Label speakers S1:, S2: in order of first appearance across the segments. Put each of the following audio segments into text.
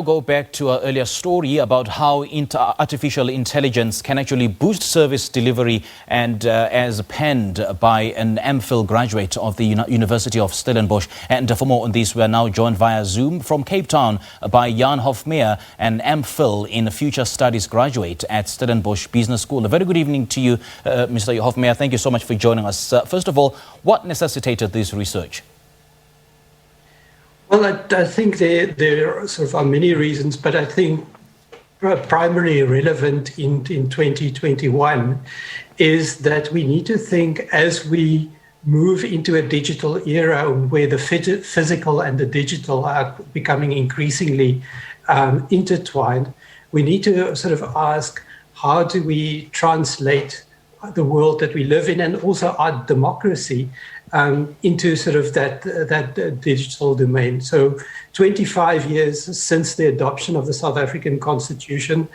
S1: Go back to our earlier story about how artificial intelligence can actually boost service delivery, and as penned by an MPhil graduate of the University of Stellenbosch. And for more on this, we are now joined via Zoom from Cape Town by Hofmeyr, an MPhil in Future Studies graduate at Stellenbosch Business School. A very good evening to you, Mr. Hofmeyr. Thank you so much for joining us. First of all, what necessitated this research?
S2: Well, I think there are many reasons, but I think primarily relevant in 2021 is that we need to think, as we move into a digital era where the physical and the digital are becoming increasingly intertwined, we need to sort of ask, how do we translate the world that we live in and also our democracy into sort of that digital domain. So 25 years since the adoption of the South African Constitution,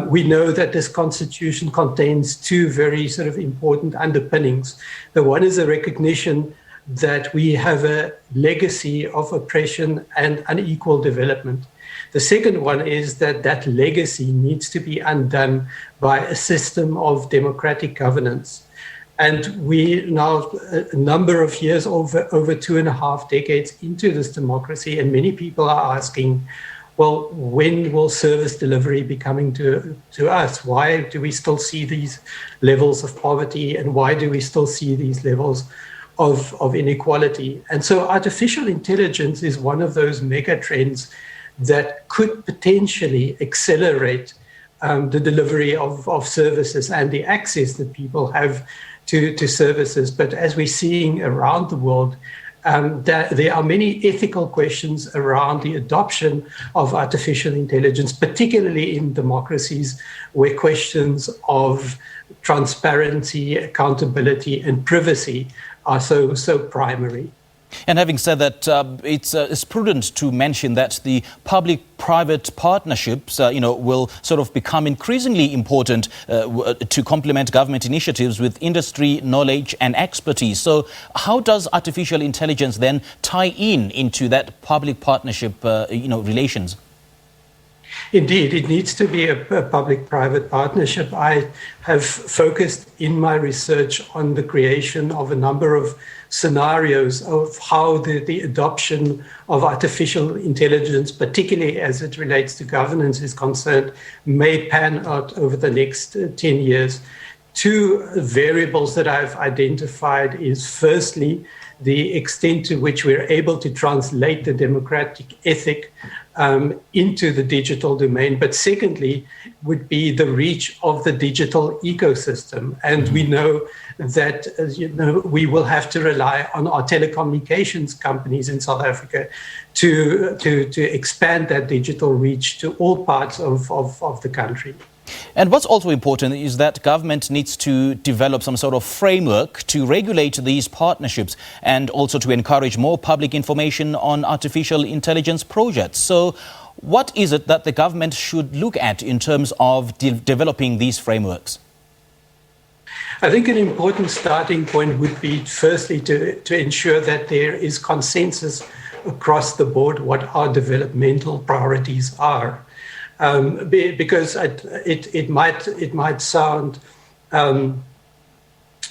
S2: we know that this Constitution contains two very sort of important underpinnings. The one is a recognition that we have a legacy of oppression and unequal development. The second one is that that legacy needs to be undone by a system of democratic governance. And we now, a number of years, over 2.5 decades into this democracy, and many people are asking, well, when will service delivery be coming to us? Why do we still see these levels of poverty, and why do we still see these levels of inequality? And so artificial intelligence is one of those mega trends that could potentially accelerate the delivery of services and the access that people have to services. But as we're seeing around the world, there are many ethical questions around the adoption of artificial intelligence, particularly in democracies where questions of transparency, accountability, and privacy are so primary.
S1: And having said that, it's prudent to mention that the public-private partnerships, will sort of become increasingly important to complement government initiatives with industry knowledge and expertise. So, how does artificial intelligence then tie into that public partnership, relations?
S2: Indeed, it needs to be a public-private partnership. I have focused in my research on the creation of a number of scenarios of how the adoption of artificial intelligence, particularly as it relates to governance, is concerned, may pan out over the next 10 years. Two variables that I've identified is, firstly, the extent to which we're able to translate the democratic ethic into the digital domain, but secondly would be the reach of the digital ecosystem. And we know that we will have to rely on our telecommunications companies in South Africa to expand that digital reach to all parts of the country.
S1: And what's also important is that government needs to develop some sort of framework to regulate these partnerships and also to encourage more public information on artificial intelligence projects. So what is it that the government should look at in terms of developing these frameworks?
S2: I think an important starting point would be, firstly, to ensure that there is consensus across the board what our developmental priorities are. Because it might sound, a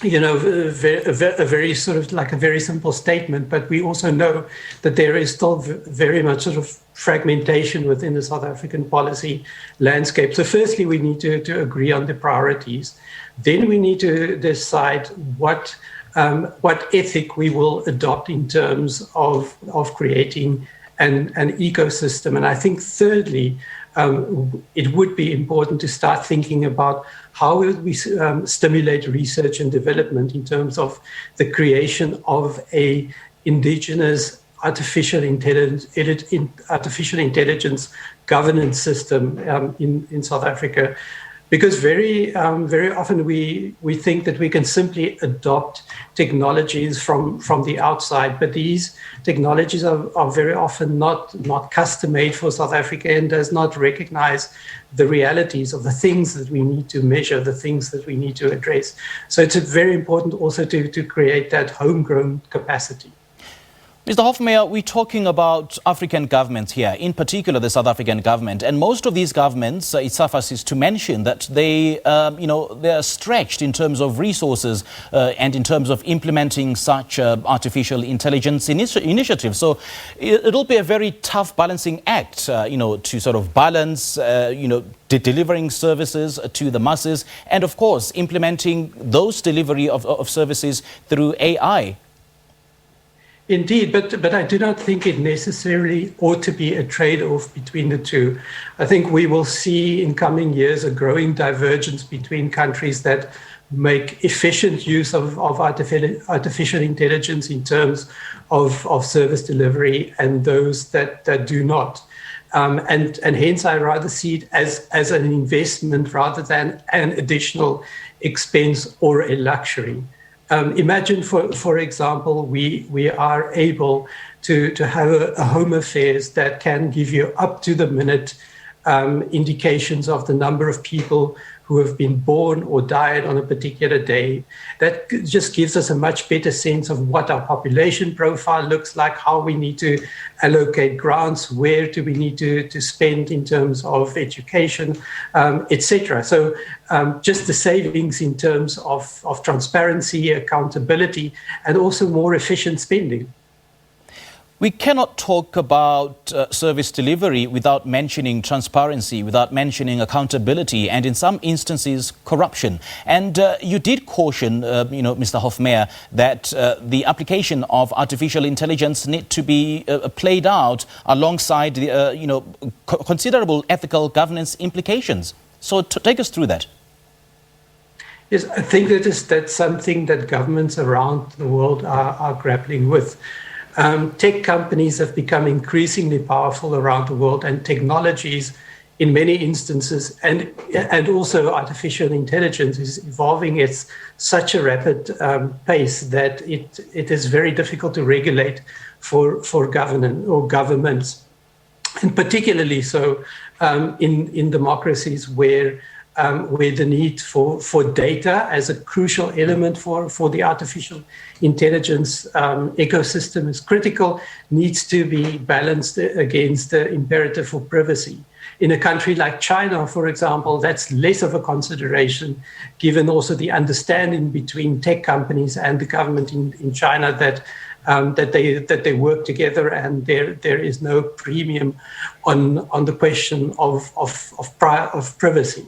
S2: very sort of like a very simple statement, but we also know that there is still very much sort of fragmentation within the South African policy landscape. So firstly, we need to agree on the priorities. Then we need to decide what ethic we will adopt in terms of creating an ecosystem. And I think thirdly, it would be important to start thinking about how we stimulate research and development in terms of the creation of a indigenous artificial intelligence governance system in South Africa. Because very often we think that we can simply adopt technologies from the outside, but these technologies are very often not custom-made for South Africa and does not recognize the realities of the things that we need to measure, the things that we need to address. So it's very important also to create that homegrown capacity.
S1: Mr. Hofmeyr, we're talking about African governments here, in particular the South African government. And most of these governments, it suffices to mention that they're stretched in terms of resources and in terms of implementing such artificial intelligence initiatives. So it'll be a very tough balancing act, to sort of balance, delivering services to the masses and, of course, implementing those delivery of services through AI.
S2: Indeed, but I do not think it necessarily ought to be a trade-off between the two. I think we will see in coming years a growing divergence between countries that make efficient use of artificial intelligence in terms of service delivery and those that do not. And hence I rather see it as an investment rather than an additional expense or a luxury. Imagine, for example, we are able to have a Home Affairs that can give you up-to-the-minute indications of the number of people who have been born or died on a particular day. That just gives us a much better sense of what our population profile looks like, how we need to allocate grants, where do we need to spend in terms of education, etc. So just the savings in terms of transparency, accountability, and also more efficient spending.
S1: We cannot talk about service delivery without mentioning transparency, without mentioning accountability, and in some instances, corruption. And you did caution, Mr. Hofmeyr, that the application of artificial intelligence need to be played out alongside the, considerable ethical governance implications. So take us through that.
S2: Yes, I think that's something that governments around the world are grappling with. Tech companies have become increasingly powerful around the world, and technologies in many instances and also artificial intelligence is evolving at such a rapid pace that it is very difficult to regulate for governments, and particularly so in democracies where the need for data as a crucial element for the artificial intelligence ecosystem is critical, needs to be balanced against the imperative for privacy. In a country like China, for example, that's less of a consideration, given also the understanding between tech companies and the government in China that they work together, and there is no premium on the question of privacy.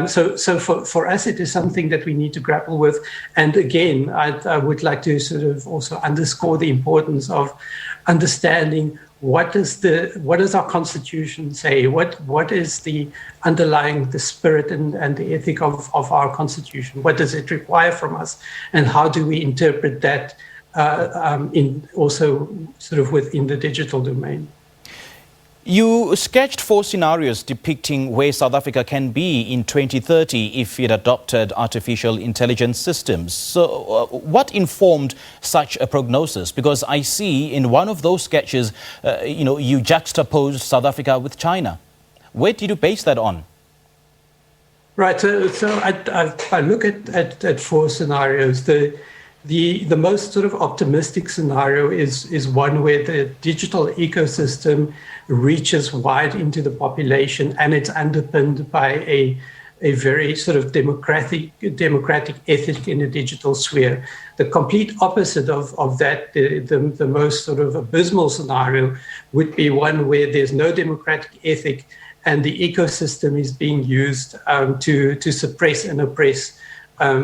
S2: So for us, it is something that we need to grapple with. And again, I would like to sort of also underscore the importance of understanding what does our Constitution say? What is the underlying the spirit and the ethic of our Constitution? What does it require from us? And how do we interpret that in also sort of within the digital domain?
S1: You sketched 4 scenarios depicting where South Africa can be in 2030 if it adopted artificial intelligence systems. So what informed such a prognosis? Because I see in one of those sketches, you juxtaposed South Africa with China. Where did you base that on?
S2: Right. So I look at 4 scenarios. The most sort of optimistic scenario is one where the digital ecosystem reaches wide into the population, and it's underpinned by a very sort of democratic ethic in the digital sphere. The complete opposite of that, the most sort of abysmal scenario would be one where there's no democratic ethic and the ecosystem is being used to suppress and oppress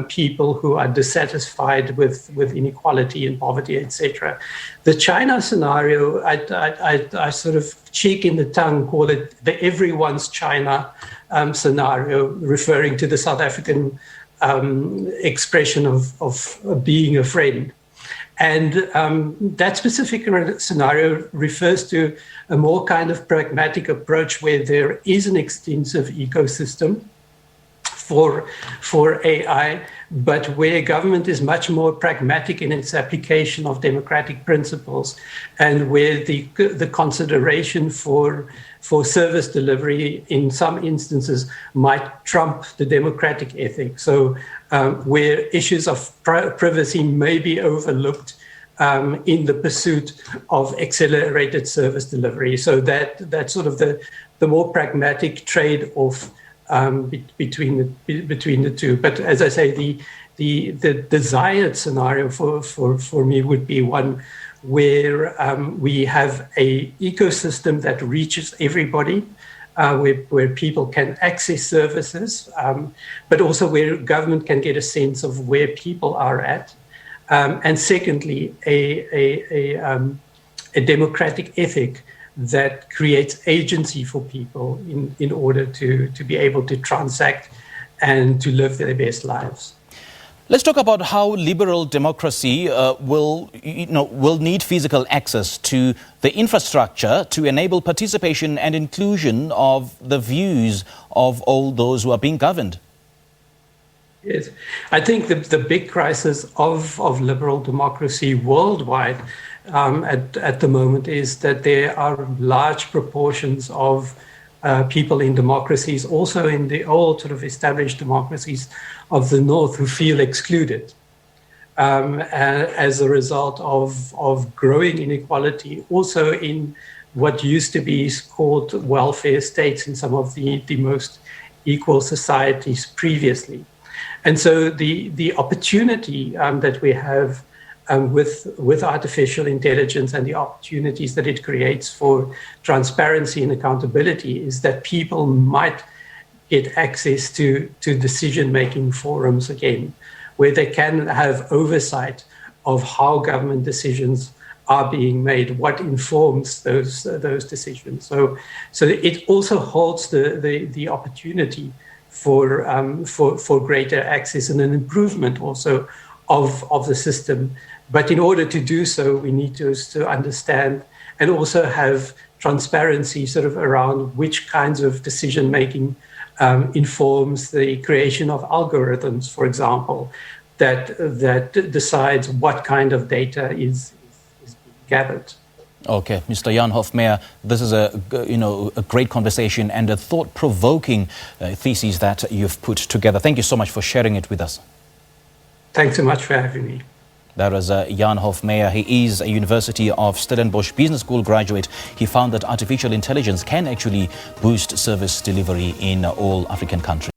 S2: people who are dissatisfied with inequality and poverty, etc. The China scenario, I sort of cheek in the tongue call it the everyone's China scenario, referring to the South African expression of being a friend. And that specific scenario refers to a more kind of pragmatic approach where there is an extensive ecosystem for AI, but where government is much more pragmatic in its application of democratic principles, and where the consideration for service delivery in some instances might trump the democratic ethic. So where issues of privacy may be overlooked in the pursuit of accelerated service delivery. So that's sort of the more pragmatic trade-off between the two. But as I say, the desired scenario for me would be one where we have a ecosystem that reaches everybody, where people can access services, but also where government can get a sense of where people are at. And secondly, a democratic ethic that creates agency for people in order to be able to transact and to live their best lives.
S1: Let's talk about how liberal democracy will need physical access to the infrastructure to enable participation and inclusion of the views of all those who are being governed.
S2: Yes, I think the big crisis of liberal democracy worldwide at the moment is that there are large proportions of people in democracies, also in the old sort of established democracies of the North, who feel excluded as a result of growing inequality, also in what used to be called welfare states in some of the most equal societies previously. And so the opportunity that we have with artificial intelligence and the opportunities that it creates for transparency and accountability is that people might get access to decision-making forums again, where they can have oversight of how government decisions are being made, what informs those decisions. So it also holds the opportunity for greater access and an improvement also of the system. But in order to do so, we need to understand and also have transparency sort of around which kinds of decision-making informs the creation of algorithms, for example, that decides what kind of data is being gathered.
S1: Okay, Mr. Jan Hofmeyr, this is a great conversation and a thought-provoking thesis that you've put together. Thank you so much for sharing it with us.
S2: Thanks so much for having me.
S1: That was Jan Hofmeyr. He is a University of Stellenbosch Business School graduate. He found that artificial intelligence can actually boost service delivery in all African countries.